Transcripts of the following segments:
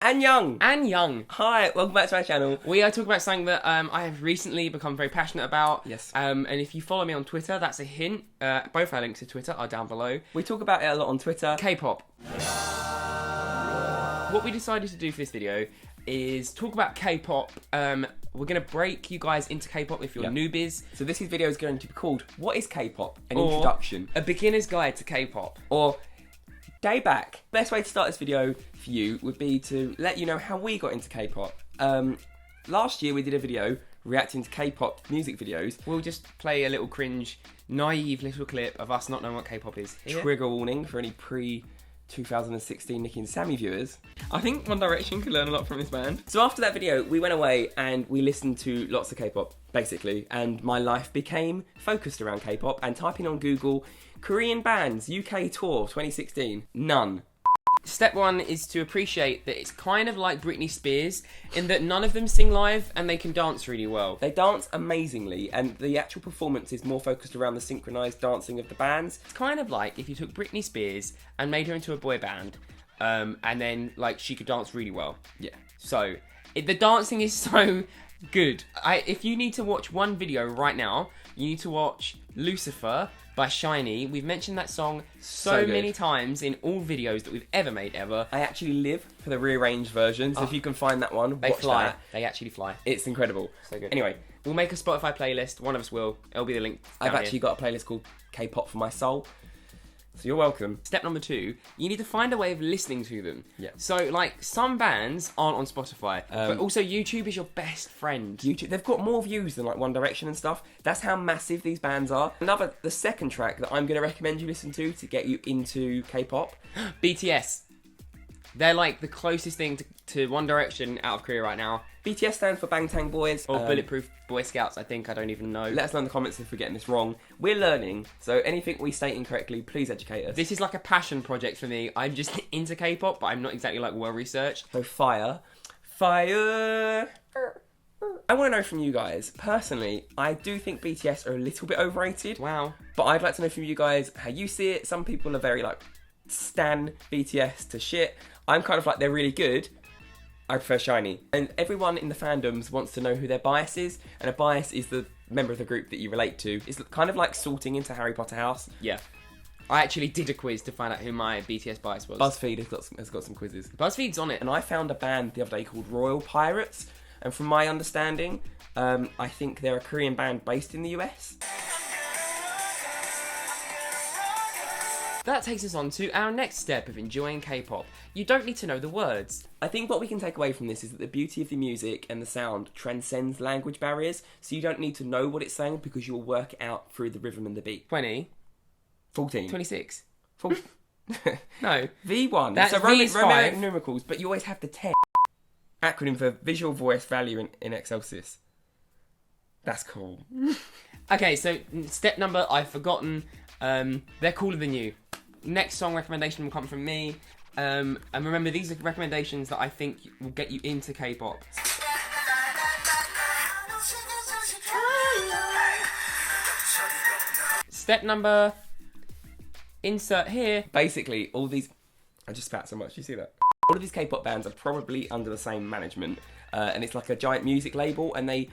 And young. Hi, welcome back to our channel. We are talking about something that I have recently become very passionate about. Yes. And if you follow me on Twitter, that's a hint. Both our links to Twitter are down below. We talk about it a lot on Twitter. K-pop. What we decided to do for this video is talk about K-pop. We're going to break you guys into K-pop if you're newbies. So this video is going to be called What is K-pop? An introduction. A beginner's guide to K-pop. Or day back. Best way to start this video for you would be to let you know how we got into K-pop. Last year we did a video reacting to K-pop music videos. We'll just play a little cringe, naive little clip of us not knowing what K-pop is. Here. Trigger warning for any pre-2016 Niki and Sammy viewers. I think One Direction could learn a lot from this band. So after that video, we went away and we listened to lots of K-pop, basically, and my life became focused around K-pop, and typing on Google, Korean bands, UK tour 2016, none. Step one is to appreciate that it's kind of like Britney Spears in that none of them sing live and they can dance really well. They dance amazingly, and the actual performance is more focused around the synchronised dancing of the bands. It's kind of like if you took Britney Spears and made her into a boy band, and then like she could dance really well. Yeah. So the dancing is so good. If you need to watch one video right now, you need to watch Lucifer by SHINee. We've mentioned that song so many times in all videos that we've ever made ever. I actually live for the rearranged version, so if you can find that one, they watch fly. that. They actually fly. It's incredible. So good. Anyway, we'll make a Spotify playlist. One of us will. It'll be the link down I've actually got a playlist called K-pop for my soul. So you're welcome. Step number 2, you need to find a way of listening to them. Yeah. So, like, some bands aren't on Spotify, but also YouTube is your best friend. YouTube, they've got more views than like One Direction and stuff. That's how massive these bands are. The second track that I'm going to recommend you listen to get you into K-pop. BTS. They're like the closest thing to One Direction out of Korea right now. BTS stands for Bangtan Boys. Or Bulletproof Boy Scouts, I think. I don't even know. Let us know in the comments if we're getting this wrong. We're learning, so anything we state incorrectly, please educate us. This is like a passion project for me. I'm just into K-pop, but I'm not exactly like well researched. So fire. I want to know from you guys, personally, I do think BTS are a little bit overrated. Wow. But I'd like to know from you guys how you see it. Some people are very like, stan BTS to shit. I'm kind of like, they're really good. I prefer SHINee. And everyone in the fandoms wants to know who their bias is, and a bias is the member of the group that you relate to. It's kind of like sorting into Harry Potter house. Yeah. I actually did a quiz to find out who my BTS bias was. BuzzFeed has got some quizzes. BuzzFeed's on it. And I found a band the other day called Royal Pirates, and from my understanding, I think they're a Korean band based in the US. That takes us on to our next step of enjoying K-pop. You don't need to know the words. I think what we can take away from this is that the beauty of the music and the sound transcends language barriers, so you don't need to know what it's saying because you'll work it out through the rhythm and the beat. 20. 14. 26. No. V1. That's so V is Romanic 5. numericals, but you always have the 10. Acronym for Visual Voice Value in Excelsis. That's cool. Okay, so step number, I've forgotten. They're cooler than you. Next song recommendation will come from me. And remember, these are recommendations that I think will get you into K-pop. Step number, insert here. Basically, all these... I just spat so much, you see that? All of these K-pop bands are probably under the same management. And it's like a giant music label, and they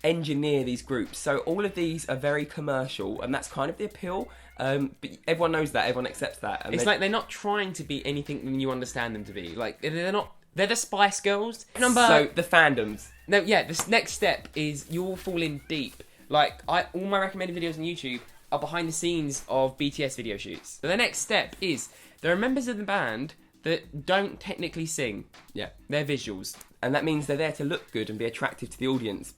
engineer these groups. So all of these are very commercial, and that's kind of the appeal. But everyone knows that, everyone accepts that. And it's like they're not trying to be anything than you understand them to be. Like, they're not... They're the Spice Girls. So, the fandoms. No, yeah, this next step is you'll fall in deep. Like, all my recommended videos on YouTube are behind the scenes of BTS video shoots. So the next step is, there are members of the band that don't technically sing. Yeah. They're visuals. And that means they're there to look good and be attractive to the audience,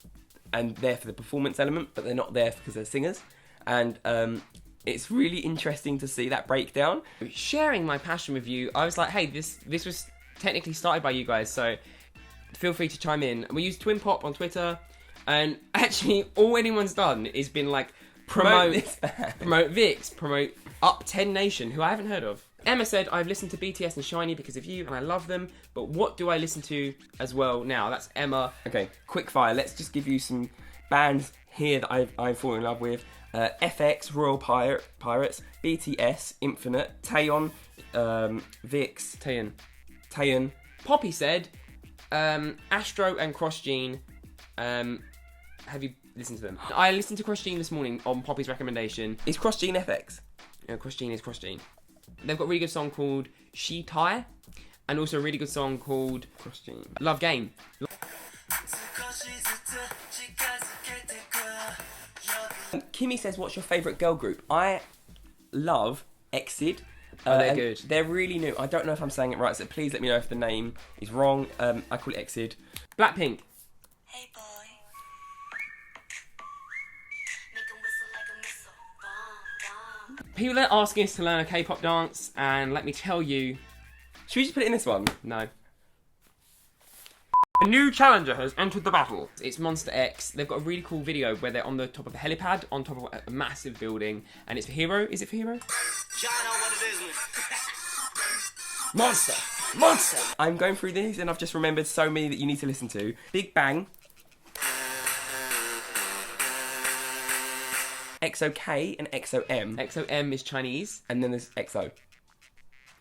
and there for the performance element, but they're not there because they're singers. And it's really interesting to see that breakdown. Sharing my passion with you, I was like, hey, this was technically started by you guys, so feel free to chime in. And we use Twin Pop on Twitter, and actually all anyone's done is been like, promote VIX, promote Up 10 Nation, who I haven't heard of. Emma said, I've listened to BTS and SHINee because of you, and I love them, but what do I listen to as well now? That's Emma. Okay, quick fire. Let's just give you some bands here that I've fallen in love with. FX, Royal Pirates, BTS, Infinite, Taeyeon, VIX, Taeyeon, Poppy said, Astro and Cross Gene. Have you listened to them? I listened to Cross Gene this morning on Poppy's recommendation. Is Cross Gene FX? Yeah, Cross Gene is Cross Gene. They've got a really good song called She Tai, and also a really good song called Cross Gene. Love Game. Kimmy says, what's your favourite girl group? I love Exid. Oh, they're good. They're really new. I don't know if I'm saying it right, so please let me know if the name is wrong. I call it Exid. Blackpink. Hey boy. People are asking us to learn a K-pop dance, and let me tell you, Should we just put it in this one? no. A new challenger has entered the battle. It's Monster X. They've got a really cool video where they're on the top of a helipad, on top of a massive building, and it's for Hero. Is it for Hero? Monster! Monster! I'm going through these and I've just remembered so many that you need to listen to. Big Bang. XOK and XOM. XOM is Chinese. And then there's XO.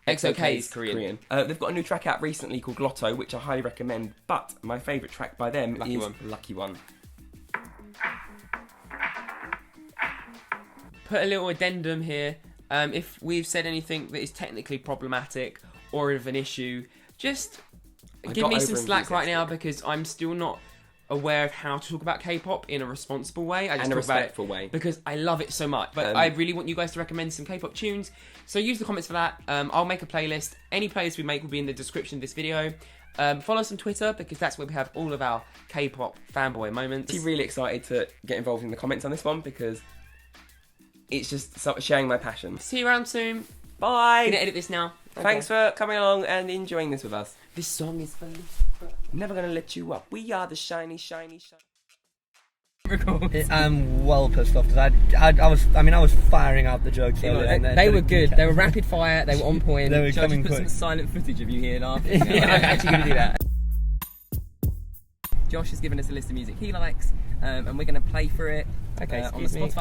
XOK is Korean. They've got a new track out recently called Lotto, which I highly recommend. But my favourite track by them is Lucky One. Put a little addendum here. If we've said anything that is technically problematic or of an issue, just give me some slack right now, because I'm still not aware of how to talk about K-pop in a responsible way. I just And a talk about it respectful way. because I love it so much. But I really want you guys to recommend some K-pop tunes. So use the comments for that. I'll make a playlist. Any playlist we make will be in the description of this video. Follow us on Twitter, because that's where we have all of our K-pop fanboy moments. I'm really excited to get involved in the comments on this one, because it's just sharing my passion. See you around soon. Bye! I'm gonna edit this now. Thanks for coming along and enjoying this with us. This song is for Never gonna let you up. We are the shiny, shiny, shiny. I'm well pissed off because I was firing out the jokes. They were good. They were rapid fire. They were on point. They were coming put quick. some silent footage of you here laughing. Yeah, I'm actually going to do that. Josh has given us a list of music he likes, and we're going to play for it Okay, on the excuse me. Spotify